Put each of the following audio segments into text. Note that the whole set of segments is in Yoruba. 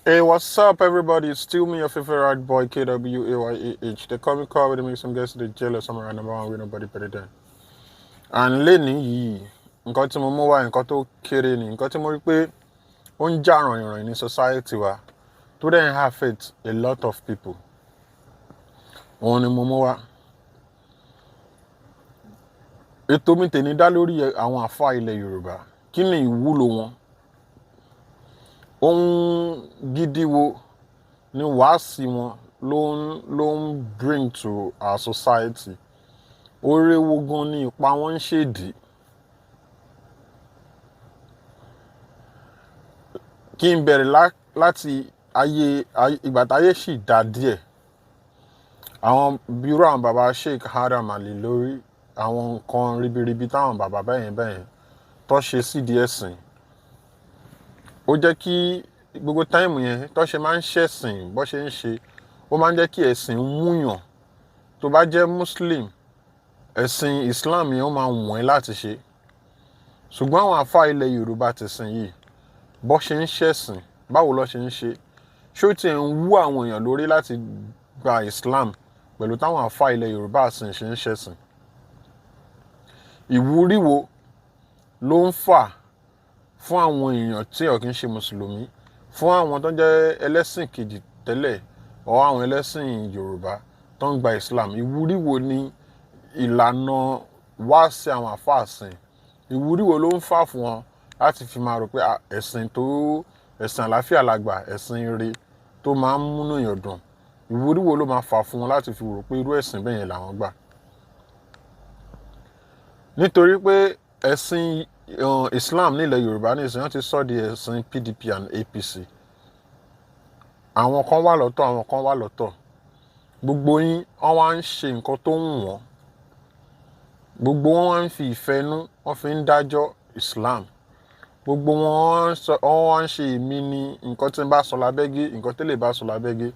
Hey, what's up, everybody? It's still me, your favorite boy, KWAYAH. They call me Carl with me, some guys they jealous, I'm around number one with nobody better than. And lẹ́ni yìí, nǹkan tí mo mú wá nǹkan tó kéré ni, nǹkan tí mo rí pé ó ń jà ràn-ìràn ní society wa, tó dẹ̀ ń affect a lot of people. Òun ni mo mú wá. Ètò mi tèmi dá lórí àwọn àfáà ilẹ̀ Yorùbá. Kí ni ìwúlò wọn? Ohun gidi wo ni wàásì wọn ló ń bring to our society? Oore wo gan ni ipa wọn ń ṣèdí? Kí n bẹ̀rẹ̀ láti ìgbà táyé sì dá díẹ̀. Àwọn bírò àwọn bàbá Sheikh Adam Ali lórí àwọn nǹkan ribiribi táwọn bàbá bẹ́yẹn tó ṣe sídìí ẹ̀sìn. Ó jẹ́ kí gbogbo táìmù yẹn tó ṣe máa ń ṣẹ̀sìn bó ṣe ń ṣe, ó máa ń jẹ́ kí ẹ̀sìn wúyàn. Tó bá jẹ́ Muslim, ẹ̀sìn Islam yẹn ó máa wọ̀n ẹ́ láti ṣe. Ṣùgbọ́n àwọn àfáà ilẹ̀ Yorùbá ti sìn yìí, bó ṣe ń ṣẹ̀sìn, báwo ló ṣe ń ṣe? Ṣé ó ti ń wú àwọn èèyàn lórí láti gba Islam pẹ̀lú táwọn àfáà ilẹ̀ Yorùbá ṣe ń ṣẹ̀sìn? Ìwúrí wo ló ń fà fún àwọn èèyàn tí ò kí ń ṣe Mùsùlùmí, fún àwọn tó jẹ́ ẹlẹ́sìn kejì tẹ́lẹ̀ or àwọn ẹlẹ́sìn Yorùbá tó ń gba Islam? Ìwúrí wo ni ìlànà wá sí àwọn àfáà sìn? Ìwúrí wo ló ń fà fún wọn láti fi máa rò pé ẹ̀sìn àlàáfíà làgbà, ẹ̀sìn ire tó máa ń múnú èèyàn dùn? Ìwúrí wo ló máa fà fún wọn láti fi rò pé irú ẹ̀sìn bẹ́ẹ̀ yẹn làwọn gbà? Nítorí pé ẹ̀sìn Islam nílẹ̀ Yorùbá ní ìsìn wọ́n ti sọ di ẹ̀sìn PDP and APC. Àwọn kan wà lọ́tọ̀, àwọn kan wà lọ́tọ̀. Gbogbo yín wọ́n wá ń ṣe nǹkan tó wù wọ́n. Gbogbo wọn wá ń fi ìfẹ́ inú wọ́n fi ń dájọ́ Islam. Gbogbo wọn wá ń ṣe èmi ni nǹkan tí ń bá sọ lábẹ́gé, nǹkan tí lè bá sọ lábẹ́gé.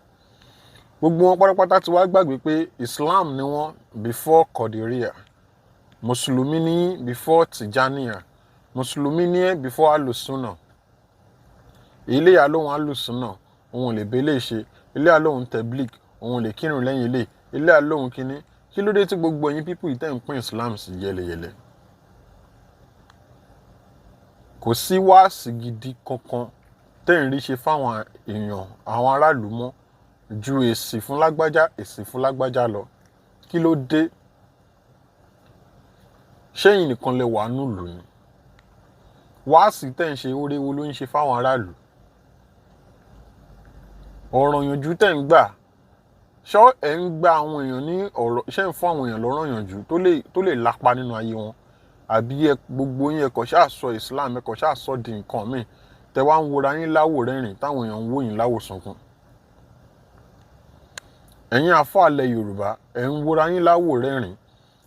Gbogbo wọn pátápátá ti wá gbàgbé pé Islam ni wọ́n before Qadiriya. Mùsùlùmí ní before Tijaniya. Mùsùlùmí ní before Alusuna. Ilé àlóhun Alusuna, òun lè bẹ́lẹ̀ ṣe. Ilé àlóhun Tabligh, òun lè kírun lẹ́yìn ilé. Ilé àlóhun kíní. Kí ló dé tí gbogbo ẹ̀yin people yìí tẹ́ ń pín Islam sí yẹlẹyẹlẹ? Kò sí wáàsí gidi kankan tẹ́ ń rí ṣe fáwọn èèyàn, àwọn aráàlú mọ́ ju èsì fún lágbájá lọ. Kí ló dé? Ṣẹ́yìn nìkan lẹ wà nílùú ni? Wáàsí tẹ́ ń ṣe oore wo ló ń ṣe fáwọn aráàlú? Ọ̀rọ̀ ìyànjú tẹ́ ń gbà, ṣé ẹ̀ ń gba àwọn èèyàn ní ọ̀rọ̀, ṣé ń fún àwọn èèyàn lọ́rọ̀ ìyànjú tó lè lápa nínú ayé wọn? Àbí gbogbo yín ẹ kàn ṣáà sọ Islam, ẹ kàn ṣáà sọ di nǹkan míì, tẹ wá ń wora yín láwò rẹ́rìn táwọn èèyàn ń wò yín láwò sunkún? Ẹ̀yin àfáà ilẹ̀ Yorùbá, ẹ̀ ń wora yín láwò rẹ́rìn,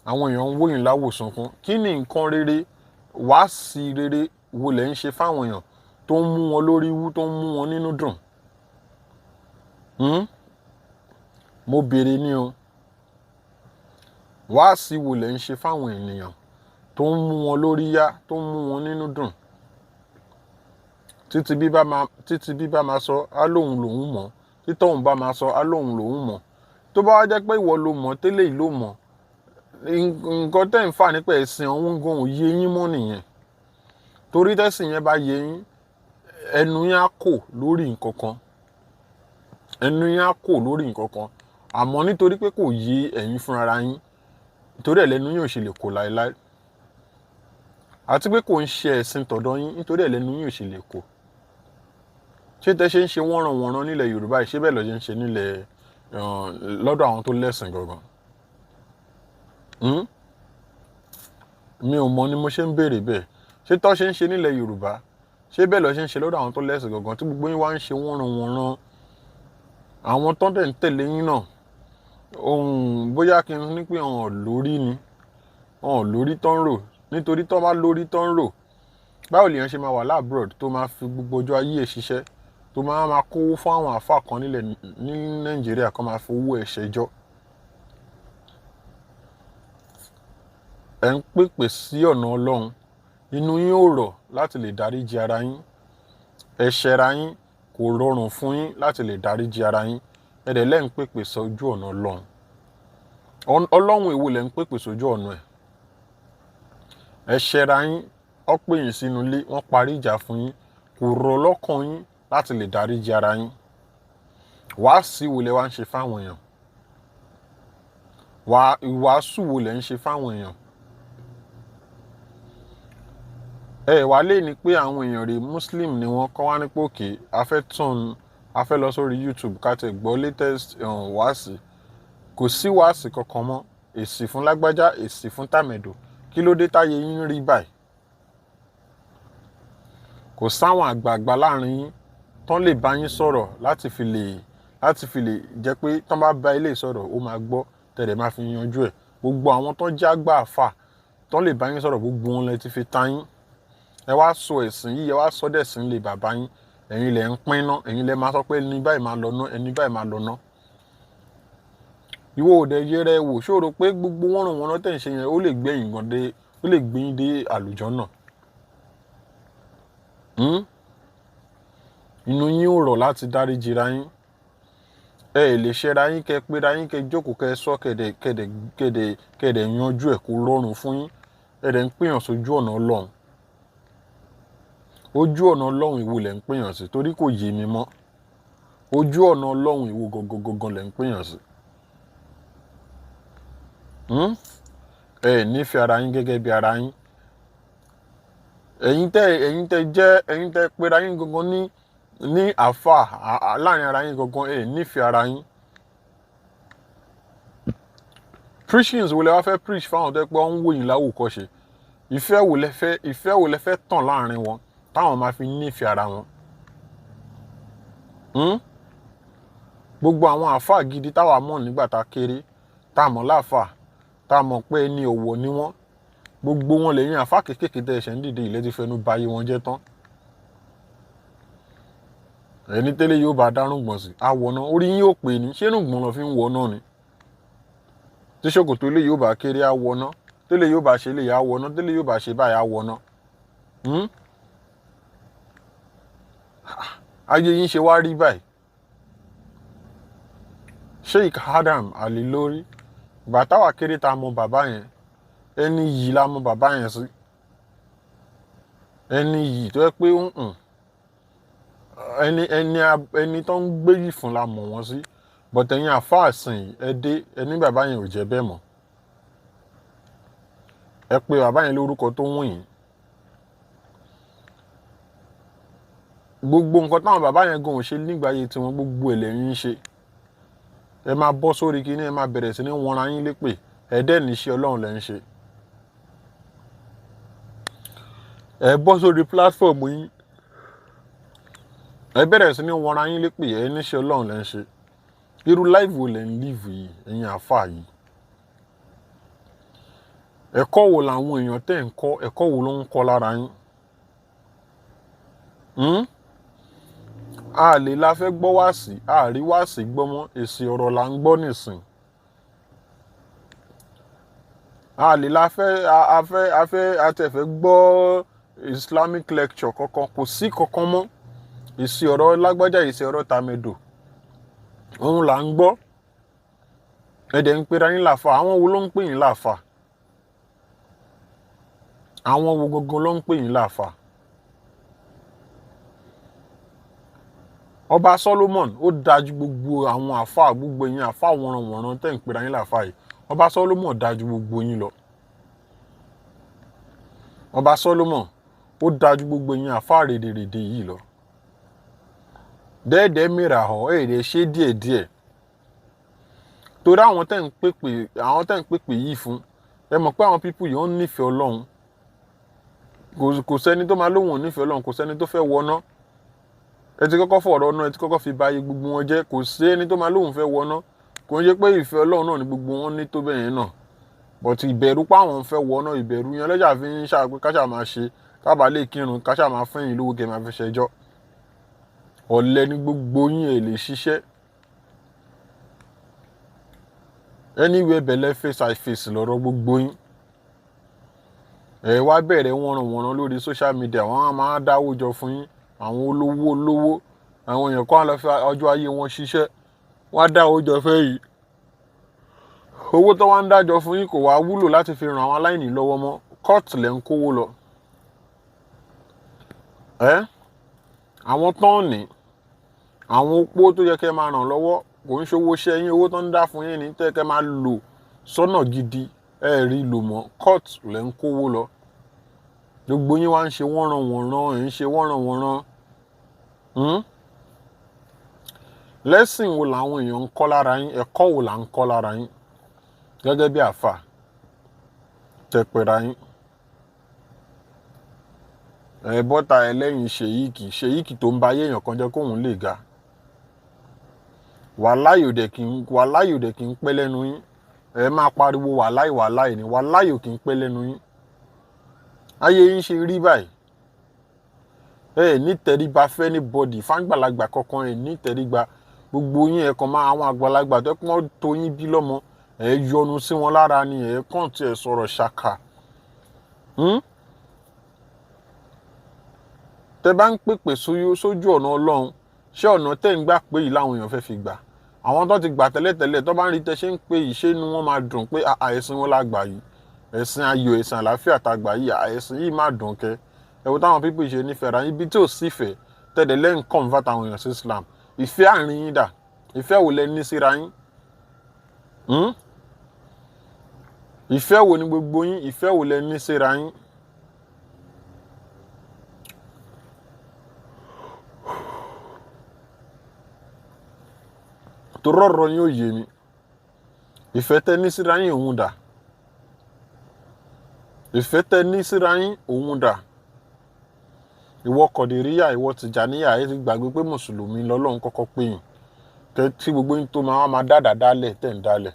àwọn èèyàn ń wò yín láwò sunkún. Kí ni nǹkan rere, wáàsí rere wo lẹ̀ ń ṣe fáwọn èèyàn tó ń mú wọn lórí wú, tó ń mú wọn nínú dùn? Mo béèrè ní o. Wáàsí wo lẹ̀ ń ṣe fáwọn ènìyàn tó ń mú wọn lórí yá, tó ń mú wọn nínú dùn? Títí bí bá máa sọ, á lóhun lòun mọ̀. Títọ́hun bá máa sọ, á lóhun lòun mọ̀. Tó bá wá jẹ́ pé ìwọ ló mọ̀, tẹ́lẹ̀ yìí ló mọ̀, nǹkan tẹ́ ń fà nípa ẹ̀sìn ọ̀hún gan ò yé yín mọ́ nìyẹn. Torí tẹ́sìn yẹn bá yé yín, ẹnu yín á kò lórí nǹkan kan. Ẹnu yín á kò lórí nǹkan kan. Àmọ́ nítorí pé kò yé ẹ̀yin fúnra yín, nítorí ẹ̀ lẹ́nu yín ò ṣe lè kò láéláé. Àti pé kò ń ṣe ẹ̀sìn tọ̀dọ̀ yín, nítorí ẹ̀ lẹ́nu yín ò ṣe lè kò. Ṣé tẹ́ ṣe ń ṣe wọ́nranwọ̀nran nílẹ̀ Yorùbá yìí, ṣé bẹ́ẹ̀ lọ ṣe ń ṣe nílẹ̀ lọ́dọ̀ àwọn tó lẹ́sìn gangan? Mi ò mọ̀ ni mo ṣe ń béèrè bẹ́ẹ̀. Ṣé tọ́ ṣe ń ṣe nílẹ̀ Yorùbá, ṣé bẹ́ẹ̀ lọ ṣe ń ṣe lọ́dọ̀ àwọn tó lẹ́sìn gangan, tí gbogbo yín wá ń ṣe wọ́nranwọ̀nran? Àwọn tó dẹ̀ ń tẹ̀lé yín náà, bóyá kí n ní pé ọ̀n lórí ni, ọ̀n lórí tó ń rò. Nítorí tó bá lórí tó ń rò, báwo lèèyàn ṣe máa wà lábroad tó máa fi gbogbo ọjọ́ ayé ẹ̀ ṣiṣẹ́, tó máa kówó fún àwọn àfáà kan ní Nàìjíríà kan máa fi owó ẹ̀ ṣẹjọ́? Ẹ̀ ń pèpè sí ọ̀nà Ọlọ́run, inú yín ò rọ̀ láti lè dáríjì ara yín. Ẹ̀ṣẹ̀ ra yín kò rọrùn fún yín láti lè dáríjì ara yín ẹ dẹ̀ lẹ́ ń pèpè sójú ọ̀nà Ọlọ́run. Ọlọ́run èwo lẹ́ ń pèpè sójú ọ̀nà ẹ̀. Ẹ ṣẹra yín, ó pè yín sínú ilé, wọ́n parí ìjà fún yín, kò rọ̀ lọ́kàn yín láti lè dáríjì ara yín. Wàásù wo lẹ wá ń ṣe fáwọn èèyàn? Ìwàásù wo lẹ ń ṣe fáwọn èèyàn? Ẹ wá lè ní pé àwọn èèyàn rẹ̀ Muslim ni wọ́n kọ́ wá ní pé òkè a fẹ́ lọ sórí YouTube ká tẹ̀ gbọ́ latest wàásù. Kò sí wàásù kankan mọ́, èsì fún lágbájá, èsì fún tàmẹ̀dò. Kí ló dé táyé yín rí báyìí? Kò sáwọn àgbààgbà láàrin yín tán lè bá yín sọ̀rọ̀ láti fi lè jẹ́ pé tán bá bá ilé sọ̀rọ̀ ó máa gbọ́ tẹ̀lé máa fi yanjú ẹ̀. Gbogbo àwọn tán jẹ́ àgbà àfà tán lè bá yín sọ̀rọ̀ gbogbo wọn lẹ ti fi ta yín. Ẹ wá sọ ẹ̀sìn yìí, ẹ wá sọ dẹ̀sìn lè bàbá yín. Ẹ̀yin lẹ ń pín ná, ẹ̀yin lẹ máa sọ pé ẹni báyìí máa lọ ná, ẹni báyìí máa lọ ná. Ìwọ ò dẹ̀ yẹrẹ wò, ṣó rò pé gbogbo wọ́nrọ̀wọ́nrọ̀ tẹ̀ ń ṣe yẹn ó lè gbé yín dé àlùjánnà. Inú yín ò rọ̀ láti dáríjì ra yín. Ẹ lè ṣẹra yín kẹ́ péra yín kẹ́ jókòó kẹ́ sọ kẹ́dẹ̀ yanjú ẹ̀ kó rọrùn fún yín. Ẹ dẹ̀ ń pèyàn sójú ọ̀nà Ọlọ́run. Ojú ọ̀nà Ọlọ́run ìwo lẹ̀ ń pèyàn sí torí kò yé mi mọ́. Ojú ọ̀nà Ọlọ́run ìwo gangan lẹ̀ ń pèyàn sí. Ẹ nífẹ̀ẹ́ ara yín gẹ́gẹ́ bí ara yín. Ẹ̀yin tẹ́ péra yín gangan ní alfah láàrin ara yín gangan ẹ nífẹ̀ẹ́ ara yín. Preachings wo lẹ wá fẹ́ preach fáwọn tó pé wọ́n ń wò yín láwòkọ́ṣe? Ìfẹ́ wo lẹ fẹ́ tàn láàrin wọn táwọn máa fi nífẹ̀ẹ́ ara wọn? Gbogbo àwọn àfáà gidi táwa mọ̀ nígbà tá kéré, tá mọ̀ láfà, tá mọ̀ pé ẹni ọ̀wọ̀ ni wọ́n. Gbogbo wọn lẹ́yìn àfáà kéékèèké tẹ́ ẹ̀ṣẹ̀ ń dìde ilẹ̀ ti fẹnu ba ayé wọn jẹ́ tán. Ẹni tẹ́lẹ̀ yóò bá dárúgbọ̀n sí, àwọ̀ náà orí yín yóò pè ní, ṣé nùgbọ̀n lọ fi ń wọ náà ni? Tí ṣòkòtò ilé yóò bá kéré àwọ̀ náà, tẹ́lẹ̀ yóò bá ṣe lè àwọ̀ náà, tẹ́lẹ̀ yóò bá ṣe báyìí àwọ̀ náà. Ayé yín ṣe wá rí báyìí. Sheikh Adam Ali lórí, ìgbà táwa kéré ta mọ bàbá yẹn, ẹni yìí la mọ bàbá yẹn sí. Ẹni yìí tó yẹ pé ẹni tó ń gbé yìí fún la mọ̀ wọ́n sí. But ẹ̀yin àfáà sìn ẹni bàbá yẹn ò jẹ́ bẹ́ẹ̀ mọ́. Ẹ pé bàbá yẹn lórúkọ tó wù yín. Gbogbo nǹkan táwọn bàbá yẹn gan ò ṣe nígbà ayé tiwọn gbogbo ẹ̀ lẹ́yìn ń ṣe. Ẹ máa bọ́ sórí kíní, ẹ máa bẹ̀rẹ̀ sí ní wọnra yín lépè. Ẹ dẹ́ ní iṣẹ́ Ọlọ́run lẹ́ ń ṣe. Ẹ bọ́ sórí platform yín. Ẹ bẹ̀rẹ̀ sí ní wọnra yín lépè, ẹ ní iṣẹ́ Ọlọ́run lẹ́ ń ṣe. Irú life wo lẹ́ ń live yìí, ẹ̀yin àfáà yìí? Ẹ̀kọ́ wo làwọn èèyàn tẹ́ ń kọ́, ẹ̀kọ́ wo ló ń kọ́ lára yín? A lè la fẹ́ gbọ́ wàásì, a rí wàásì gbọ́ mọ́, èsì ọ̀rọ̀ là ń gbọ́ nìsín. A lè la fẹ́ àtẹ̀fẹ́ gbọ́ Islamic lecture kankan, kò sí kankan mọ́. Èsì ọ̀rọ̀ lágbájá, èsì ọ̀rọ̀ tàmẹ̀dò. Òun là ń gbọ́. Ẹ̀dẹ̀ ń pera yín láfà, àwọn wo ló ń pè yín láfà? Àwọn wo gangan ló ń pè yín láfà? Ọba Solomon ó dájú gbogbo àwọn àfáà, gbogbo yín àfáà wọ̀nrọ̀wọ̀nrọ̀ tẹ́ ń pera yín láfà yìí. Ọba Solomon dájú gbogbo yín lọ. Ọba Solomon ó dájú gbogbo yín àfáà rèdèrèdè yìí lọ. Dẹ́ẹ̀dẹ́ mìíràn ọ̀ èdè ṣe díẹ̀díẹ̀. Torí àwọn tẹ́ ń pèpè yìí fún, ẹ mọ̀ pé àwọn pípù yìí ó ń nífẹ̀ẹ́ Ọlọ́run. Kò sẹ́ni tó máa lóhùn nífẹ̀ẹ́ Ọlọ́run, kò sẹ́ni tó fẹ́ wọná. Ẹ ti kọ́kọ́ fọ̀rọ̀ náà, ẹ ti kọ́kọ́ fi ba ayé gbogbo wọn jẹ́. Kò sí ẹni tó máa lóhùn fẹ́ wọná. Kò ń ṣe pé ìfẹ́ Ọlọ́run náà ni gbogbo wọn ní tó bẹ́ẹ̀ yẹn náà. But ìbẹ̀rù páwọn fẹ́ wọná, ìbẹ̀rù yẹn lọ́jà fi ń ṣàpé káṣà máa ṣe, kábà lè kírun, káṣà máa fẹ́yìn lówó kẹ́ máa fi ṣẹjọ́. Ọ̀lẹ ni gbogbo yín ẹ lè ṣiṣẹ́. Anywhere bẹ̀lẹ̀ face lọ́rọ̀ gbogbo yín. Ẹ wá bẹ̀rẹ̀ wọ̀nrọ̀wọ̀nrọ̀ lórí social media, wọ́n á máa dáwó jọ fún yín. Àwọn olówó àwọn èèyàn kan á lọ fi ọjọ́ ayé wọn ṣiṣẹ́, wọ́n á dá owó jọ fẹ́ yìí. Owó tó wá ń dájọ́ fún yín kò wá wúlò láti fi ràn àwọn aláìní lọ́wọ́ mọ́, kóòtù lẹ́ ń kówó lọ. Àwọn tán ní àwọn opó tó yẹ kẹ́ máa ràn lọ́wọ́ kò ń ṣòwò iṣẹ́ yín, owó tó ń dá fún yín ní tẹ́ kẹ́ máa lò sọ́nà gidi rí lò mọ́, kóòtù lẹ́ ń kówó lọ. Gbogbo yín wá ń ṣe wọ́nranwọ̀nran, ẹ̀ ń ṣe wọ́nranwọ̀nran. Lẹ́sìn wo làwọn èèyàn ń kọ́ lára yín, ẹ̀kọ́ wo là ń kọ́ lára yín gẹ́gẹ́ bí àfà tẹpẹ̀ra yín. Bọ́ta ẹlẹ́yìn ṣèyíkì tó ń ba ayé èèyàn kan jẹ́ kóhun lè ga. Wàláhì ò dẹ̀ kí ń pẹ́ lẹ́nu yín. Ẹ máa pariwo wàláhì ni, wàláhì ò kí ń pẹ́ lẹ́nu yín. Ayé yín ṣe rí báyìí. Ní tẹríba fẹ́ ní bọ́dì fáńgbàlagbà kankan, ní tẹríba. Gbogbo yín ẹ kàn máa àwọn àgbàlagbà tó pọ́n tó yín bí lọ́mọ, yọnu sí wọn lára ni, kàn tí ẹ sọ̀rọ̀ ṣàkà. Tẹ bá ń pèpè sójú ọ̀nà Ọlọ́run, ṣé ọ̀nà tẹ́ ń gbà pé yìí láwọn èèyàn fẹ́ fi gbà? Àwọn tó ti gbà tẹ́lẹ̀tẹ́lẹ̀ tó bá ń rí tẹ́ ṣe ń pè yìí, ṣé inú wọn máa dùn pé ẹ̀sìn wọn lágbà yìí, ẹ̀sìn ayọ̀, ẹ̀sìn àlàáfíà tàgbà yìí, ẹ̀sìn yìí máa dùn kẹ́. Ẹ wo táwọn pípì ṣe nífẹ̀ẹ́ ra yín, ibi tí ò sí ìfẹ́ tẹ́lẹ̀ lẹ́yìn convert àwọn èèyàn sí Islam. Ìfẹ́ àárín yín dà? Ìfẹ́ wo lẹ ní síra yín? Ìfẹ́ wo ni gbogbo yín, ìfẹ́ wo lẹ ní síra yín? Tó rọ̀rọ̀ yín ò yé mi. Ìfẹ́ tẹ ní síra yín òun dà? Ìfẹ́ tẹ ní síra yín òun dà? Ìwọ Kọ̀dìríyà, ìwọ Tìjàníyà, ẹ ti gbàgbé pé Mùsùlùmí lọ́lọ́run kọ́kọ́ pè yín. Tí gbogbo yín tó máa dáadáa dálẹ̀ tẹ̀ ń dálẹ̀.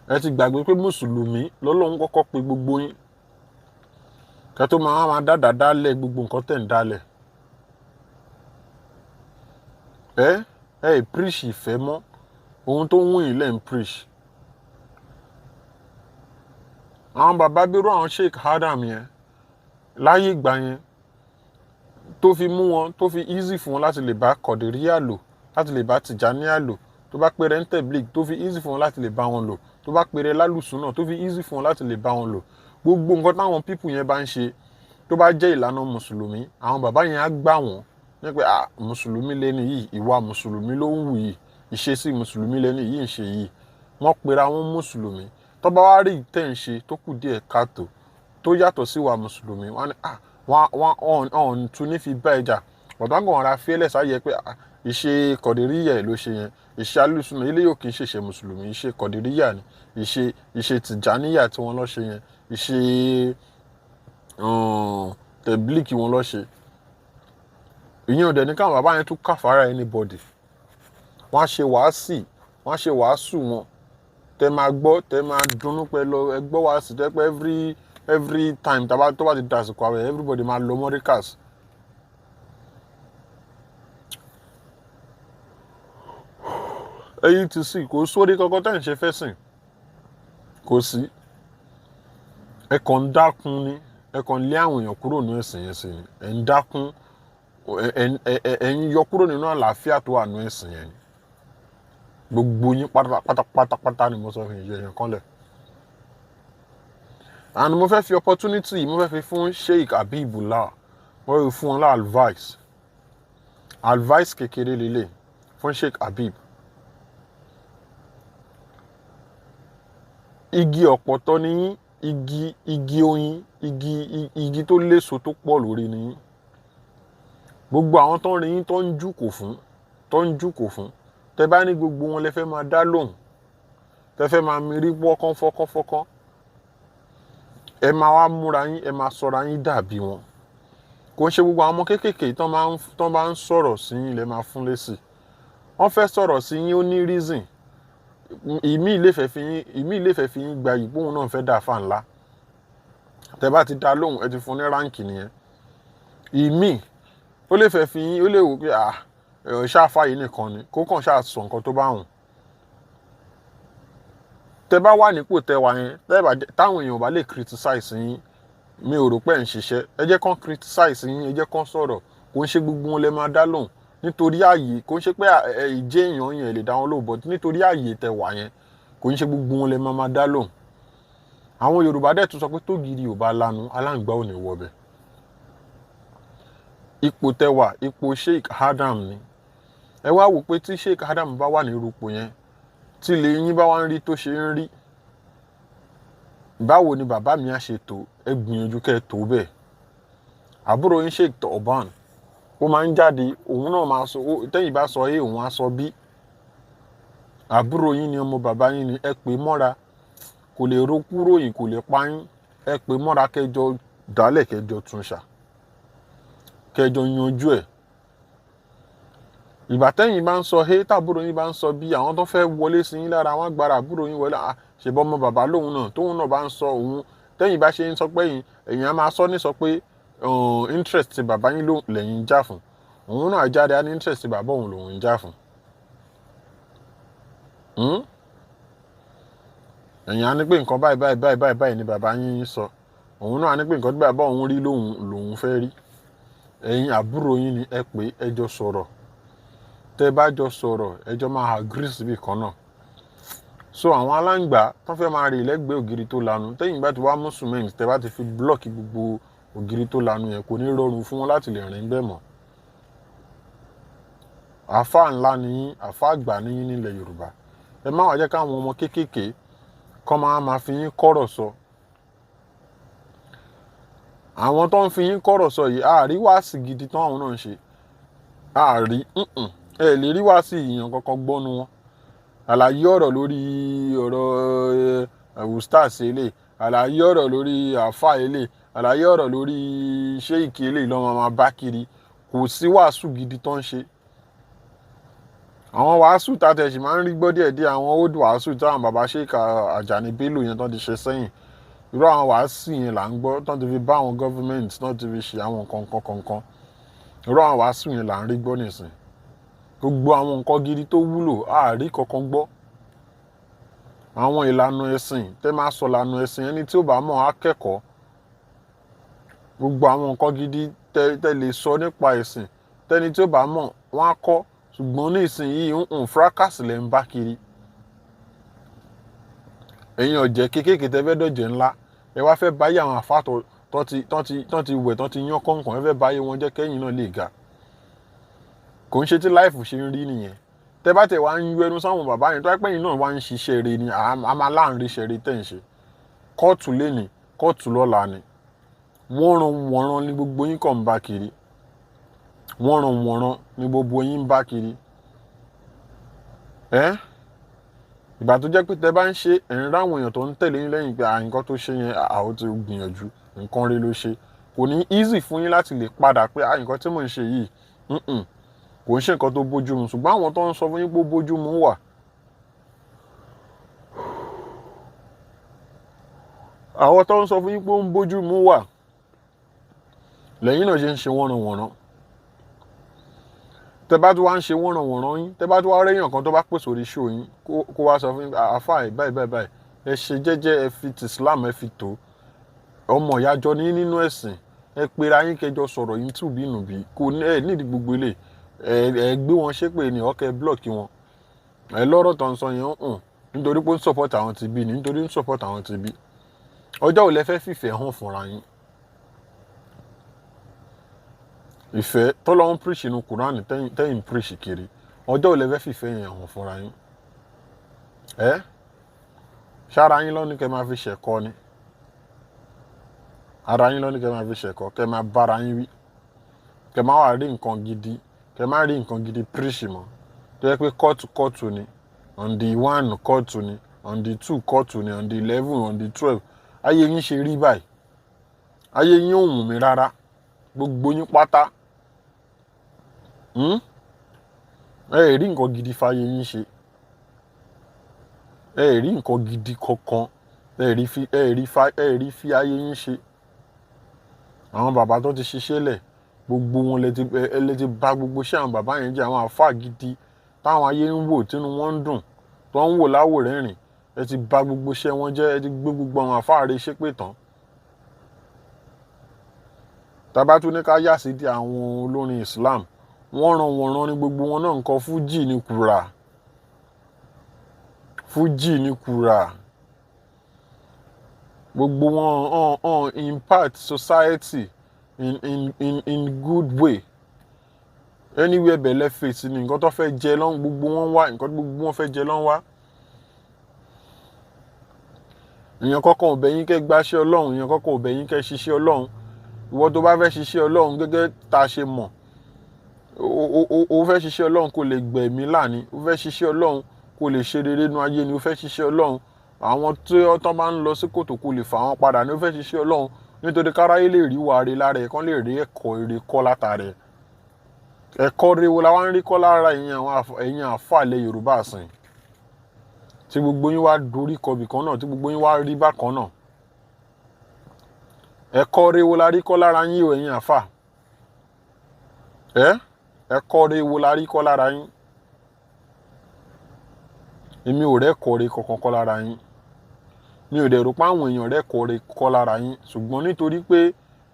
Ẹ ti gbàgbé pé Mùsùlùmí lọ́lọ́run kọ́kọ́ pè gbogbo yín. Kẹ́ tó máa dáadáa dálẹ̀ gbogbo nǹkan tẹ̀ ń dálẹ̀. Preach ìfẹ́ mọ́. Ohun tó ń wù yín lẹ́ ń preach. Àwọn bàbá bírú àwọn Sheikh Adam yẹn láyé ìgbà yẹn tó fi mú wọn, tó fi easy fún wọn láti lè bá Kọ̀dìríyà lò, láti lè bá Tìjàníyà lò, tó bá pèrè ń tẹ̀blígì tó fi easy fún wọn láti lè bá wọn lò, tó bá pèrè lálùsùnà tó fi easy fún wọn láti lè bá wọn lò. Gbogbo nǹkan táwọn pípù yẹn bá ń ṣe tó bá jẹ́ ìlànà Mùsùlùmí, àwọn bàbá yẹn á gbà wọ́n ní pé Mùsùlùmí lẹ́ni yìí, ìwà Mùsùlùmí ló ń wù yìí, ìṣesí Mùsùlùmí lẹ́ni yìí ń ṣe yìí. Wọ́n pera wọn Mùsùlùmí. Tó bá wá rí ìtẹ́ ń ṣe tó kù díẹ̀ káàtó tó yàtọ̀ sí wa Mùsùlùmí, wọ́n ní wọ́n tún ní fi bá ẹja. Bàbá kan ra fíẹ́lẹ̀ sáyẹ pé ìṣe Kọ̀dìríyà ló ṣe yẹn, ìṣe alùsùnà ilé yóò kì í ṣèṣe Mùsùlùmí, ìṣe Kọ̀dìríyà ni, ìṣe Tìjàníyà tí wọ́n lọ ṣe yẹn, ìṣe tẹ̀blígì wọn lọ ṣe. Ìyẹn ò dẹ̀ ní káwọn bàbá yẹn tún kàfàrà anybody. Wọ́n á ṣe wàásù wọn. Tẹ máa gbọ́, tẹ máa dunnú pẹ̀lú ẹgbọ́ wàásù tẹ́ pé every time tó bá ti dàsìkò àwẹ̀ everybody máa lọ mọ́ríkàs. Ẹ̀yin ti sì kò sórí kankan tẹ́ ń ṣe fẹ́ sìn, kò sí. Ẹ kàn ń dákun ni, ẹ kàn lé àwọn èèyàn kúrò nínú ẹ̀sìn yẹn sí ni. Ẹ ń dákun, ẹ ń yọ kúrò nínú àlàáfíà tó wà nínú ẹ̀sìn yẹn ni. Gbogbo yín pátápátá ni mo sọ fún yín kan lẹ̀. And mo fẹ́ fi opportunity, mo fẹ́ fi fún Sheikh Habibullah, mo fẹ́ fún wọn lá advice kékeré lélẹ̀ fún Sheikh Habib. Igi ọ̀pọ̀tọ́ ni yín, igi oyin, igi tó léso tó pọ̀ lórí ni yín. Gbogbo àwọn tó ń rí yín tó ń jùkò fún, tẹ bá ní gbogbo wọn lẹ fẹ́ máa dá lóhùn, tẹ fẹ́ máa mirí fọ́kán, ẹ máa wá múra yín, ẹ máa sọra yín dàbí wọn. Kò ń ṣe gbogbo àwọn ọmọ kéékèèké tán bá ń sọ̀rọ̀ sí yín lẹ máa fún lésì. Wọ́n fẹ́ sọ̀rọ̀ sí yín, ó ní reason. Ìmí ilé fẹ́ fi yín gba ìpóhùn náà fẹ́ dà fà ńlá. Tẹ bá ti dá lóhùn, ẹ ti fún ní ráǹkì nìyẹn. Ìmí ó lè fẹ́ fi yín, ó lè wò pé ṣáfà yìí nìkan ni, kó kàn ṣáà sọ nǹkan tó bá wùn. Tẹ bá wà nípò tẹ wà yẹn, táwọn èèyàn bá lè criticize yín, mi ò rò pé ẹ̀ ń ṣiṣẹ́. Ẹ jẹ́ kán criticize yín, ẹ jẹ́ kán sọ̀rọ̀, kò ń ṣe gbogbo wọn lẹ máa dá lóhùn nítorí ààyè, kò ń ṣe pé ìjẹ́ èèyàn yẹn lè dá wọn lóhùn, but nítorí ààyè tẹ wà yẹn kò ń ṣe gbogbo wọn lẹ máa dá lóhùn. àwọn Yorùbá dẹ̀ tún sọ pé tógìrì ò bá lanu aláǹgbá ò ní wọbẹ̀. ipò tẹ wà ipò Sheikh Adam ni, ẹ wá wò pé tí Sheikh Adam bá wà ní irúpò yẹn tí ilé yín bá wá ń rí tó ṣe ń rí, báwo ni bàbá mi á ṣe tó? ẹ gbìyànjú kẹ́ ẹ tó bẹ́ẹ̀. àbúrò yín Sheikh Tọ̀ọ̀bán ó máa ń jáde, òun náà máa sọ, tẹ́yìn bá sọ A òun á sọ B. àbúrò yín ni ọmọ bàbá yín ni, ẹ pè mọ́ra, kò lè ro kúrò yìí, kò lè pa yín, ẹ pè mọ́ra kẹjọ dálẹ̀, kẹjọ túnṣà, kẹjọ yanjú ẹ̀. ìgbà tẹ́yìn bá ń sọ A tàbúrò yín bá ń sọ B, àwọn tó fẹ́ wọlé sí yín lára wọn gbára àbúrò yín wọlé, ṣèbọn ọmọ bàbá lòun náà, tóun náà bá ń sọ òun, tẹ́yìn bá ṣe ń sọ pé èyàn á máa sọ ní sọ pé interest ti bàbá yín lẹ́yìn já fún, òun náà jáde á ní interest ti bàbá òun lòun ń já fún. èyàn á ní pé nǹkan báyìí ni bàbá yín sọ, òun náà á ní pé nǹkan tí bàbá òun rí lòun fẹ́ rí. ẹ̀yin àbúrò yín ni ẹ pé ẹjọ́ sọ̀rọ̀, tẹ́ bá jọ sọ̀rọ̀ ẹjọ́ máa agree síbì kan náà. so àwọn aláǹgbá tó fẹ́ máa rè lẹ́gbẹ̀ẹ́ ògiri tó lanu, tẹ́yìn bá ti wá mú cement tẹ́ bá ti fi blọ́ọ̀kì gbogbo ògiri tó lanu yẹn, kò ní rọrùn fún wọn láti lè rìn bẹ́ẹ̀ mọ́. àfáà ńlá ni yín, àfáà àgbà ni yín nílẹ̀ Yorùbá. ẹ má wá jẹ́ káwọn ọmọ kéékèèké kọ́ máa fi yín kọ́rọ̀ sọ. àwọn tó ń fi yín kọ́rọ̀ sọ yìí àárí wáàsí gidi tán àwọn náà ń ṣe, àárí ẹ lè rí wáàsí ìyàn kankan gbọ́nu wọn. àlàyé ọ̀rọ̀ lórí ọ̀rọ̀ Ustaz eléyìí, àlàyé ọ̀rọ̀ lórí alfah eléyìí, àlàyé ọ̀rọ̀ lórí sheikh eléyìí lọ́wọ́ máa bá kiri, kò sí wàásù gidi tó ń ṣe. àwọn wàásù tàtẹ̀sí máa ń rí gbọ́ díẹ̀díẹ̀, àwọn old wàásù táwọn bàbá Sheikh Àjàní Bello yẹn tó ti ṣe sẹ́yìn, irú àwọn wàásù yẹn là ń gbọ́ tó ti fi bá àwọn gọ́fíńmẹ̀ntì tó ti fi ṣe àwọn kọ̀ọ̀kan, irú àwọn wàásù yẹn là ń rí gbọ́ nìsín. gbogbo àwọn nǹkan gidi tó wúlò àárí kankan gbọ́. àwọn ìlànà ẹ̀sìn tẹ́ máa sọ ìlànà ẹ̀sìn, ẹni tí ó bá mọ̀ á kẹ́kọ̀ọ́. gbogbo àwọn nǹkan gidi tẹ́ lè sọ nípa ẹ̀sìn, tẹ́ni tí ó bá mọ̀ wọ́n á kọ́, ṣùgbọ́n ní ìsìn yìí fracas lẹ̀ ń bá kiri. ẹ̀yin ọ̀jẹ̀ kéékèèké tẹ́ fẹ́ dọ̀jẹ̀ ńlá, ẹ wá fẹ́ báyé àwọn àfáà tó ti wẹ̀ tó ti yán kọ̀ọ̀kan, ẹ fẹ́ báyé wọn jẹ́ kẹ́yìn náà lè ga. kò ń ṣe tí láìfù ṣe ń rí nìyẹn. tẹ́ bá tẹ̀ wá ń yú ẹnu sáwọn bàbá yẹn tó wá pẹ́yìn náà wá ń ṣiṣẹ́ rere ni, a máa láàrin iṣẹ́ rere tẹ̀ ń ṣe. kóòtù lénìí kóòtù lọ́la ni. wọ́nran ni gbogbo yín kàn ń bá kiri. wọ́nran ni gbogbo yín ń bá kiri. ìgbà tó jẹ́ pé tẹ́ bá ń ṣe ẹ̀rín ráwọn èèyàn tó ń tẹ̀lé yín lẹ́yìn pé nǹkan tó ṣe yẹn àwọn ti gbìyànjú, nǹkan rí ló ṣe, kò ní easy fún yín láti lè padà pé nǹkan tí mò ń ṣe yìí kò ń ṣe nǹkan tó bójú mu. ṣùgbọ́n àwọn tó ń sọ fún yín pé ó bójú mu wà. àwọn tó ń sọ fún yín pé ó ń bójú mu wà, lẹ́yìn náà ṣe ń ṣe wọ́nranwọ̀nran. tẹ́ bá tó wá ń ṣe wọ́nranwọ̀nran yín, tẹ́ bá tó wá réyàn kan tó bá pèsè orí show yín kó wá sọ fún yín àfáà báyìí ẹ ṣe jẹ́jẹ́, ẹ fi ti Islam ẹ fi tó, ọmọ ìyájọ́ ní nínú ẹ̀sìn, ẹ pera yín kẹjọ sọ̀rọ̀ yín tùbínùbí, kò ní ẹ nídìí gbogbo ilé ẹ gbé wọn ṣépè ní ọkẹ blọọkì wọn. ẹ lọ́rọ̀ tó ń sọ yẹn nítorí pé ó ń support àwọn ti bí ni, nítorí ó ń support àwọn ti bí. ọjọ́ ò lẹ fẹ́ fìfẹ́ hàn fúnra yín. ìfẹ́ tọ́lọ́ ń preach inú Kùránì tẹ́yìn preach kiri, ọjọ́ ò lẹ fẹ́ fìfẹ́ yẹn hàn fúnra yín. ṣára yín lọ́ní kẹ́ máa fi ṣẹ̀kọ́ ni, ara yín lọ́ní kẹ́ máa fi ṣẹ̀kọ́, kẹ́ máa bára yín wí, kẹ́ máa wà rí nǹkan gidi, kẹ́ máa rí nǹkan gidi preach mọ́. tó yẹ pé kóòtù ni, on the 1 kóòtù ni, on the 2 kóòtù ni, on the 11 on the 12. ayé yín ṣe rí báyìí, ayé yín ò wù mí rárá, gbogbo yín pátá. ẹ rí nǹkan gidi fáyé yín ṣe, ẹ rí nǹkan gidi kankan, ẹ rí fi ayé yín ṣe. àwọn bàbá tó ti ṣiṣẹ́ lẹ̀, gbogbo wọn lẹ ti bà gbogbo iṣẹ́ àwọn bàbá yẹn jẹ́. àwọn àfáà gidi táwọn ayé ń wò tínú wọn ń dùn, tó ń wò láwò rẹ́rìn, ẹ ti bà gbogbo iṣẹ́ wọn jẹ́, ẹ ti gbé gbogbo àwọn àfáà rẹ̀ ṣépè tán. tábà tún ní ká yà sí di àwọn olórin Islam wọ́n ràn ní gbogbo wọn náà nǹkan fújì ní kùrà gbogbo wọn impact society in good way anywhere bẹ̀lẹ̀ fèsì ni nǹkan tó fẹ́ jẹ lọ́n gbogbo wọn wá nǹkan tó gbogbo wọn fẹ́ jẹ lọ́n wá. èèyàn kọ́kọ́ ò bẹ̀yìn kẹ́ gbáṣẹ́ Ọlọ́run èèyàn kọ́kọ́ ò bẹ̀yìn kẹ́ ṣiṣẹ́ Ọlọ́run ìwọ tó bá fẹ́ ṣiṣẹ́ Ọlọ́run gẹ́gẹ́ tá a ṣe mọ̀ o fẹ́ ṣiṣẹ́ Ọlọ́run kó lè gbẹ̀mí láàní o fẹ́ ṣiṣẹ́ Ọlọ́run kó lè ṣe rere nínú ayé ni o fẹ́ ṣiṣẹ́ Ọlọ́run àwọn tí wọ́n bá ń lọ sí kòtò kó lè fà wọ́n padà ni o fẹ́ ṣiṣẹ́ Ọlọ́run nítorí káráyé lè rí wàre lára ẹ̀ kán lè rí ẹ̀kọ́ èrè kọ́ látara ẹ̀ ẹ̀kọ́ rewo la wá ń rí kọ́ lára ẹ̀yin àfàlẹ̀ Yorùbá sìn tí gbogbo yín wá dorí kọbì kan náà tí gbogbo yín wá rí bákan náà ẹ̀kọ́ rewo la rí kọ́ lára yín o ẹ̀yin àfà ẹ̀kọ́ rewo la rí kọ́ lára yín èmi ò rẹ́kọ̀ọ́ re kankan kọ́ lára yín mi ò dẹ̀ rò pé àwọn èèyàn rẹ́kọ̀ọ́ re kọ́ lára yín ṣùgbọ́n nítorí pé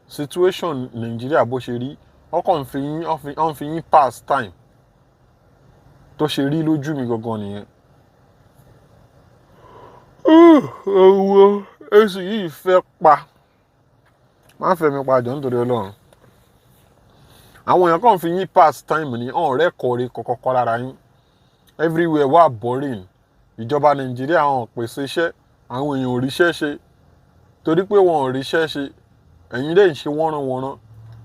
situation Nàìjíríà bó ṣe rí ọkàn fi yín pass time tó ṣe rí lójú mi gangan nìyẹn. Èsì yìí fẹ́ pa má fẹ́ mi pa jọ nítorí Ọlọ́run àwọn èèyàn kàn fi yín pass time ní ọ̀rẹ́ kọ̀ọ̀rẹ́ kọ̀kọ̀kọ̀ lára yín everywhere wà boring ìjọba Nàìjíríà hàn pèsè iṣẹ́ àwọn èèyàn ò ríṣẹ́ ṣe torí pé wọn ò ríṣẹ́ ṣe ẹ̀yin lè ṣe wọ́nranwọ̀nran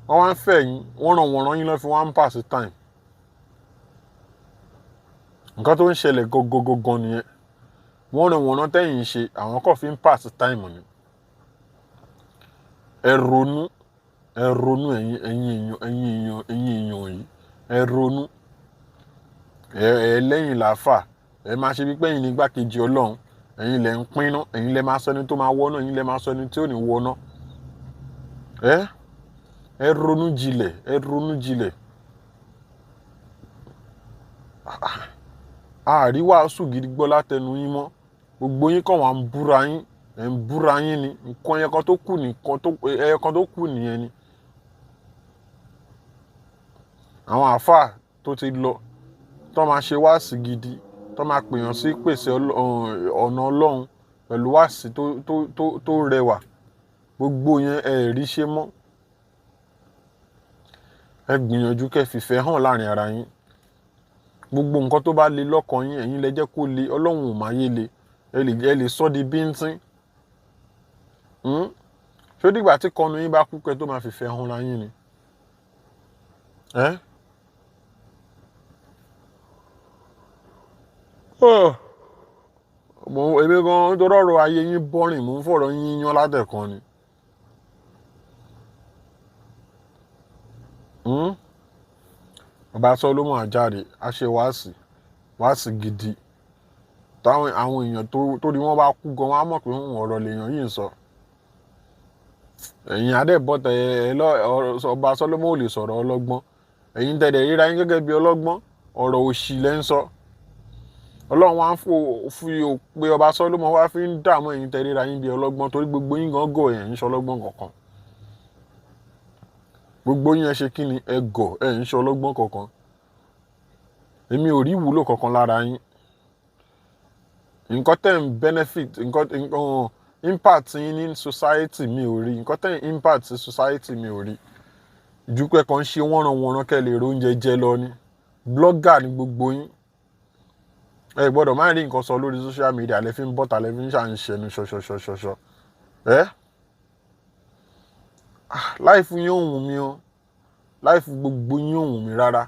wọ́n wá ń fẹ́ yín wọ́nranwọ̀nran yín lọ́ fi wá ń pass time nǹkan tó ń ṣẹlẹ̀ gangan nìyẹn wọ́nranwọ̀nran tẹ́yìn ṣe àwọn kò fi ń pass time ni ẹ ronú ẹ̀yin èèyàn yìí ẹ ronú ẹ lẹ́yìn làáfà ẹ máa ṣe bí pé ẹ̀yin ní igbákejì Ọlọ́run ẹ̀yin lẹ ń pinná ẹ̀yin lẹ máa sọ ẹni tó máa wọ́nà ẹ̀yin lẹ máa sọ ẹni tí ò ní wọ́nà ẹ ronú jinlẹ̀ àríwáṣù gidi gbọ́ látẹnu yín mọ́ gbogbo yín kàn wá ń búra yín ni nǹkan ẹyọkan tó kù nìyẹn ni àwọn àáfàá tó ti lọ tó máa ṣe wáàsí gidi tó máa pèèyàn sí pèsè ọ̀nà Ọlọ́run pẹ̀lú wáàsí tó rẹwà gbogbo yẹn ẹ rí ṣe mọ́ ẹ gbìyànjú kẹ́ fìfẹ́ hàn láàrin ara yín gbogbo nǹkan tó bá le lọ́kàn yín ẹ̀yin lẹ jẹ́ kó le Ọlọ́run ò máa yé le ẹ lè sọ di bíntín ṣó dìgbà tí kọnu yín bá kú kẹ́ tó máa fìfẹ́ hàn ra yín ni èmi gan tó rọrọ ayé yín bọ́rìn mò ń fọ̀rọ̀ yín yan látẹ̀kan ni Ọba Solomon àjáde a ṣe wáàsí gidi táwọn àwọn èèyàn tó rí wọn bá kú gan wọn á mọ̀ pé ọ̀rọ̀ lèèyàn yìí ń sọ ẹ̀yin adẹ́bọ̀tẹ̀ Ọba Solomon ò lè sọ̀rọ̀ ọlọ́gbọ́n ẹ̀yin tẹ̀lé ríra yín gẹ́gẹ́ bí ọlọ́gbọ́n ọ̀rọ̀ òṣì lẹ́ ń sọ Ọlọ́run wá ń fi pé Ọba Solomon wá fi ń dààmú ẹ̀yin tẹ̀lé ríra yín bí ọlọ́gbọ́n torí gbogbo yín gan gọ̀ ẹ̀yin ṣe ọlọ́gbọ́n kankan gbogbo yín ẹ ṣe kí ni ẹ gọ̀ ẹ̀yin ṣe ọlọ́gbọ́n kankan èmi ò rí ìwúlò kankan lára yín nǹkan tẹ̀ ń benefit nǹkan impact yín ní society mi ò rí nǹkan tẹ̀ ń impact sí society mi ò rí ìdúpẹ́ kan ṣe wọ́nranwọ̀nran kẹ́ lè ro oúnjẹ jẹ lọ ni blogger ni gbogbo yín ẹ gbọ́dọ̀ má rí nǹkan sọ lórí social media lẹ fi ń bọ́ta lẹ fi ń ṣàǹṣẹnu ṣọṣọṣọṣọ láìfù yín òun mi o láìfù gbogbo yín òun mi rárá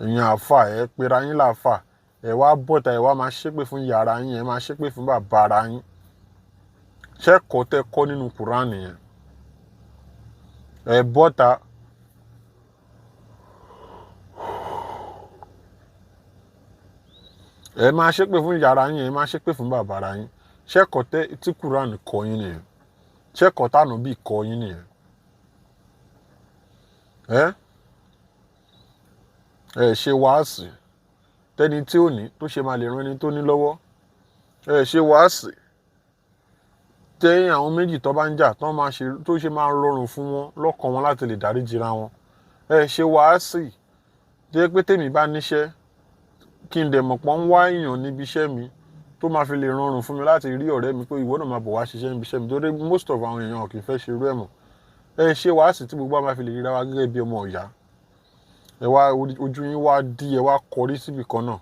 ẹ̀yin àfà ẹ pera yín láàfà ẹ wá bọ́ta ẹ wá máa ṣépè fún yàrá yín ẹ máa ṣépè fún bàbá ara yín ṣẹ́kọ̀ọ́ tẹ́ kọ́ nínú Kùránì yẹn ẹ bọ́ta ẹ máa ṣépè fún yàrá yín ẹ máa ṣépè fún bàbá ara yín ṣẹ́kọ̀ọ́ tí Kùránì kọ́ yín nìyẹn ṣẹ́kọ̀ọ́ tánù bí kọ́ yín nìyẹn ẹ ṣe wáàsí tẹni tí ò ní tó ṣe máa lè ran ẹni tó ní lọ́wọ́ ẹ ṣe wáàsí tẹ́yìn àwọn méjì tó bá ń jà tó ṣe máa rọrùn fún wọn lọ́kàn wọn láti lè dáríjìra wọn. Ẹ ṣe wàásì jẹ́ pé tèmi bá níṣẹ́ kí n dẹ̀ mọ̀ pọ́n ń wá èèyàn níbi iṣẹ́ mi tó máa fi lè rọrùn fún mi láti rí ọ̀rẹ́ mi pé ìwọ náà máa bọ̀ wá ṣiṣẹ́ níbi iṣẹ́ mi torí most of àwọn èèyàn kì í fẹ́ ṣe irú ẹ̀ mọ̀. Ẹ ṣe wàásì tí gbogbo àwọn máa fi lè ríra wa gẹ́gẹ́ bí ọmọ ìyá. Ẹ wá ojú yín wá dí, ẹ wá kọrí síbì kan náà.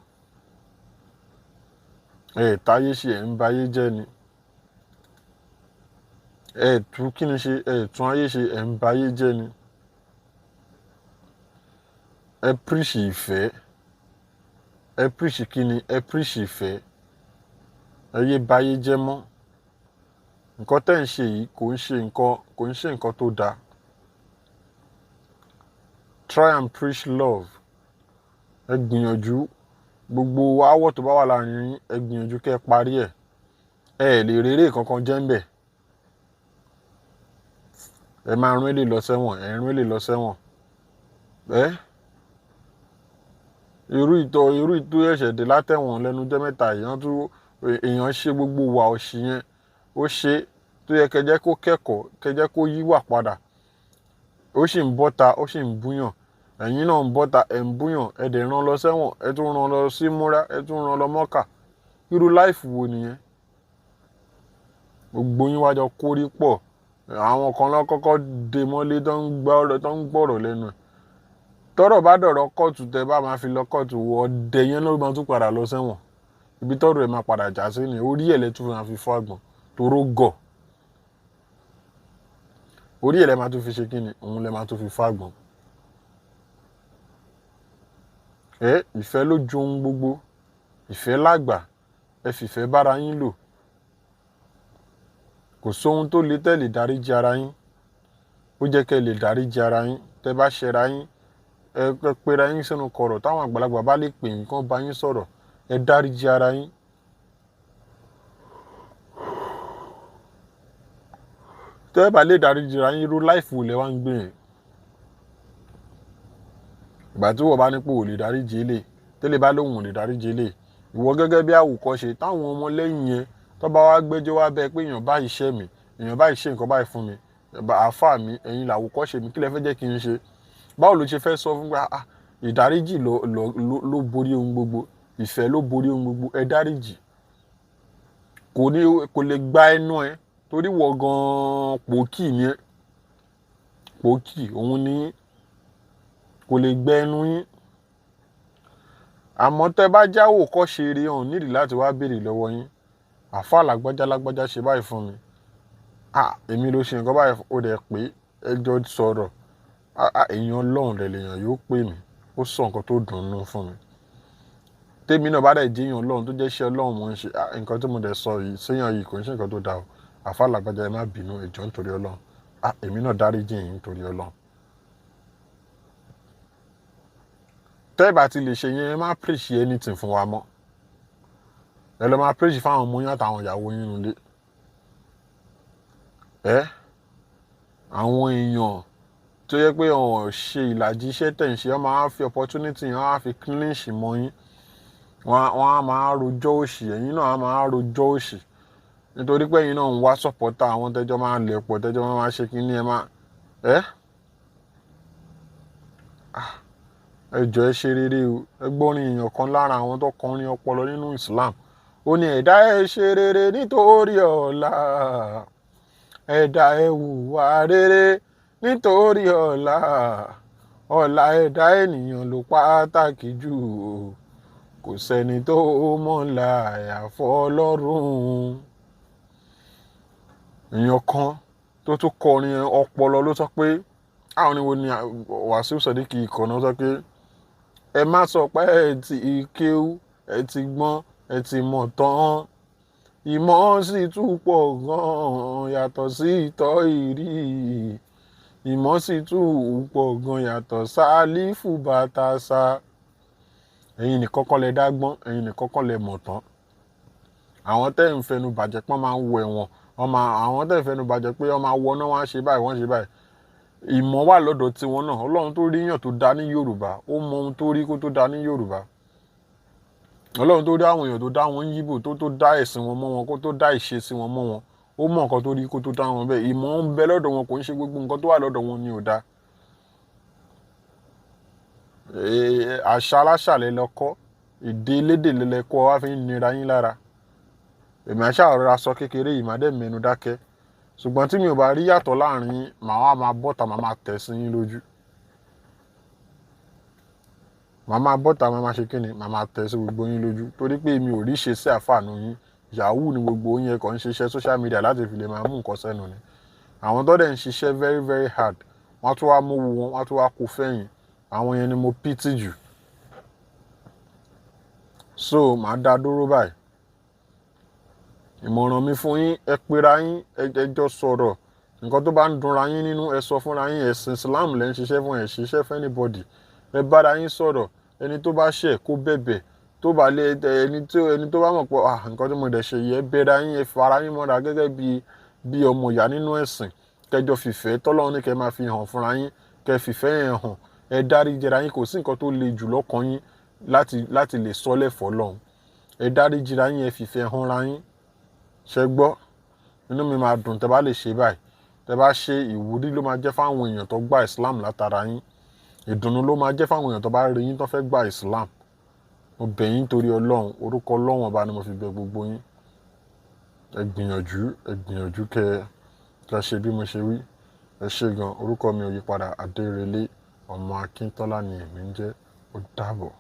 Ẹ táyé ṣe ẹ̀ ń ba ayé jẹ́ ni. Ẹ tún kí ni ṣe, ẹ tún ayé ṣe ẹ̀ ń ba ayé jẹ́ ni. Ẹ preach ìfẹ́. Ẹ preach kí ni? Ẹ preach ìfẹ́. Ẹ yé ba ayé jẹ́ mọ́. Nǹkan tẹ́ ń ṣe yìí kò ń ṣe nǹkan tó dáa. Try and preach love. Ẹ gbìyànjú gbogbo aáwọ̀ tó bá wà láàrin yín, ẹ gbìyànjú kẹ́ parí ẹ̀. Ẹ lè rere kankan jẹ́ ń bẹ̀. Ẹ máa rún èlé lọ sẹ́wọ̀n, ẹ rún èlé lọ sẹ́wọ̀n. Irú ìtó ẹ̀ṣẹ̀ dé látẹ̀wọ̀n lẹ́nu jẹ́ mẹ́ta èèyàn ṣe gbogbo wà òṣì yẹn. Ó ṣe tó yẹ kẹjẹ́ kó kẹ́kọ̀ọ́, kẹjẹ́ kó yíwà padà. Ó sì ń bọ́ta, ó sì ń búyàn. Ẹ̀yin náà ń bọ́ta, ẹ̀ ń búyàn, ẹ dẹ̀ rán lọ sẹ́wọ̀n, ẹ tún rán lọ sí múra, ẹ tún rán lọ mọ́kà. Irú láìfù wo nìyẹn? Gbogbo yín wá jọ kórí pọ̀. Àwọn kan lọ kọ́kọ́ dè mọ́lé tó ń gbọ́rọ̀ lẹ́nu ẹ̀. Tọ́rọ̀ bá dọ̀rọ̀ kóòtù tẹ́ bá máa fi lọ kóòtù ọ̀dẹ̀ yẹn ló máa tún padà lọ sẹ́wọ̀n. Ibi tọ́rọ̀ ẹ̀ máa padà já sí ni orí ẹ̀ lẹ́ tún máa fi fọ́ àgbọ̀n toró gọ̀. Orí ẹ̀ lẹ́ máa tún fi ṣe kí ni? Òun lẹ́ máa tún fi fọ́ àgbọ̀n. Ìfẹ́ ló ju ohun gbogbo. Ìfẹ́ lágbà. Ẹ fìfẹ́ bára yín lò. Kò sóhun tó lè tẹ́ lè dáríjì ara yín. Ó jẹ́ kẹ́ lè dáríjì ara yín. Tẹ́ bá ṣẹra yín, ẹ pera yín sínú kọ̀rọ̀ táwọn àgbàlagbà bá lè pè yín kán bá yín sọ̀rọ̀. Ẹ dáríjì ara yín. Tẹ́ bá lè dáríjì ara yín, irú láìfù wo lẹ wá ń gbé yẹn? Ìgbà tí wọ́n bá ní pé ò lè dáríjì ilé, tẹ́lẹ̀ bá lóhùn ò lè dáríjì ilé. Ìwọ gẹ́gẹ́ bí àwòkọ́ṣe táwọn ọmọ lẹ́yìn yẹn tó bá wá gbẹ́jọ́ wá bẹ́ẹ̀ pé èèyàn báyìí ṣẹ́ mi, èèyàn báyìí ṣe nǹkan báyìí fún mi, àáfà mi, ẹ̀yin làwòkọ́ṣe mi, kí lẹ fẹ́ jẹ́ kí n ṣe? Báwo ló ṣe fẹ́ sọ fún wa? Ìdáríjì ló borí ohun gbogbo. Ìfẹ́ ló borí ohun gbogbo. Ẹ dáríjì. Kò lè gba ẹnu ẹ torí wọ gan-an pòkì ni ẹ. Pòkì òun ni kò lè gbẹ ẹnu yín. Àmọ́ tẹ́ bá jáwò kọ́ ṣe eré hàn nídìí láti wá béèrè lọ́wọ́ yín. Àfáà lágbájá ṣe báyìí fún mi. Èmi ló ṣe nǹkan báyìí fún ó dẹ̀ pé ẹjọ́ sọ̀rọ̀. Èèyàn Ọlọ́run rẹ̀ lèèyàn yóò pè mí. Ó sọ nǹkan tó dùn ún fún mi. Tèmi náà bá dẹ̀ jẹ́ èèyàn Ọlọ́run tó jẹ́ iṣẹ́ Ọlọ́run mò ń ṣe. Nǹkan tí mo dẹ̀ sọ yìí séèyàn yìí kò ń ṣe nǹkan tó dáa o. Àfáà lágbájá ẹ má bínú ẹ jọ̀ọ́ nítorí Ọlọ́run. Èmi náà dáríjì yín nítorí Ọlọ́run. Tẹ́ bá ti lè ṣe yẹn, ẹ má preach anything fún wa mọ́. Ẹ lọ máa preach fáwọn ọmọ yín àtàwọn ìyàwó yín nílé. Àwọn èèyàn tó yẹ pé wọ́n ṣe ìlàjì iṣẹ́ tẹ̀ ń ṣe, wọ́n máa fi opportunity yẹn, wọ́n á fi clinch mọ́ yín. Wọ́n á máa rojọ́ òṣì, ẹ̀yin náà á máa rojọ́ òṣì. Nítorí pé ẹ̀yin náà ń wá supporter àwọn tẹ́jọ́ máa ń lẹ̀ pọ̀, tẹ́jọ́ máa ṣe kí ni ẹ máa. Ẹ jọ̀ọ́ ẹ ṣe rere o. Ẹ gbọ́rin èèyàn kan lára àwọn tó kọrin ọpọlọ nínú Islam. Ó ní ẹ̀dá ẹ ṣe rere nítorí ọ̀la. Ẹ̀dá ẹ hùwà rere nítorí ọ̀la. Ọ̀la ẹ̀dá ènìyàn ló pàtàkì jù. Kò sẹ́ni tó mọ̀la àyàfi Ọlọ́run. Èèyàn kan tó tún kọrin ọpọlọ ló sọ pé àwọn oníwo ni Wàsíù Sàdíkì ìkànnà sọ pé ẹ má sọ pé ẹ ti kéwú, ẹ ti gbọ́n, ẹ ti mọ̀ tán. Ìmọ̀ sì tún pọ̀ gan-an yàtọ̀ sí ìtọ́ ìrí. Ìmọ̀ sì tún pọ̀ gan-an yàtọ̀ sálífù bàtàsà. Ẹ̀yin nìkan kọ́ lẹ dágbọ́n, ẹ̀yin nìkan kọ́ lẹ mọ̀ tán. Àwọn tẹ́ ń fẹnu bàjẹ́ pọ́n máa ń wọ ẹ̀wọ̀n. Àwọn tẹ́ ń fẹnu bàjẹ́ pé wọ́n máa wọná, wọ́n á ṣe báyìí, wọ́n ṣe báyìí. Ìmọ̀ wà lọ́dọ̀ tiwọn náà. Ọlọ́run tó rí yàn tó dá ní Yorùbá, ó mọ ohun tó rí kó tó dá ní Yorùbá. Ọlọ́run tó dá àwọn èèyàn tó dá wọn Yíbò tó dá ẹ̀sìn wọn mọ́ wọn, kó tó dá ìṣesí wọn mọ́ wọn, ó mọ nǹkan tó rí kó tó táwọn bẹ́ẹ̀ ìmọ̀ ń bẹ lọ́dọ̀ wọn kò ń ṣe gbogbo nǹkan tó wà lọ́dọ̀ wọn ni ò dáa. Àṣà aláṣàlẹ̀ lọ́kọ́ èdè elédè lẹ́lẹ́kọ́ wá fi ń nira yín lára. Èmi àṣà ọ̀rọ̀ aṣọ kékeré yìí máa dẹ̀ mẹ́nu dákẹ́ ṣùgbọ́n tí mi ò bá rí yàtọ̀ láàrin yín màá wá máa bọ́ta màá máa tẹ̀ sí yín lójú. Màá máa bọ́ta màá máa ṣe kíni màá máa tẹ̀ sí gbogbo yín lójú torí pé mi ò rí ṣe sí àfààní yín yahoo ni gbogbo yín ẹ̀kọ́ ń ṣiṣẹ́ social media láti fi lè máa mú nǹkan sẹ́nu ni. Àwọn tó dẹ̀ ń ṣiṣẹ́ very very hard wọ́n á tún wá mówó wọn wọ́n á tún wá kó fẹ́yìn àwọn yẹn ni mo pity jù. So màá dá dúró báyìí. Ìmọ̀ràn mi fún yín ẹ pera yín ẹ jọ sọ̀rọ̀ nǹkan tó bá ń dunra yín nínú ẹ sọ fúnra yín ẹ̀sìn Islam lẹ́ ń ṣiṣẹ́ fún ẹ ṣiṣẹ́ fún anybody ẹ bára yín sọ̀rọ̀ ẹni tó bá ṣẹ̀ kó bẹ̀bẹ̀ tó bá lé ẹni tó bá mọ̀ pé nǹkan tí mo dẹ̀ ṣe yẹ bẹ́ra yín ẹ fara yín mọ́ra gẹ́gẹ́ bí ọmọ ìyá nínú ẹ̀sìn kẹjọ fìfẹ́ tọ́lọ́run ní kẹ máa fi hàn fúnra yín kẹ fìfẹ́ yẹn hàn ẹ dáríjìra yín kò sí nǹkan tó le jù lọ́kàn yín láti lè sọ́lẹ̀ fọ́lọ́run ẹ dáríjìra yín ẹ fìfẹ́ hànra yín ṣẹ gbọ́ inú mi máa dùn tẹ bá lè ṣe báyìí tẹ bá ṣe ìwúrí ló máa jẹ́ fáwọn èèyàn tó gba Islam látara yín ìdùnnú ló máa jẹ́ fáwọn èèyàn tó bá rí yín tó fẹ́ gba Islam mo bẹ̀ yín torí Ọlọ́run orúkọ Ọlọ́run ọba ni mo fi bẹ̀ gbogbo yín ẹ gbìyànjú kẹ ṣe bí mo ṣe wí ẹ ṣé gan orúkọ mi ò yí padà Adérelé ọmọ Akíntọ́lá ni èmi ń jẹ́ ó dàbọ̀.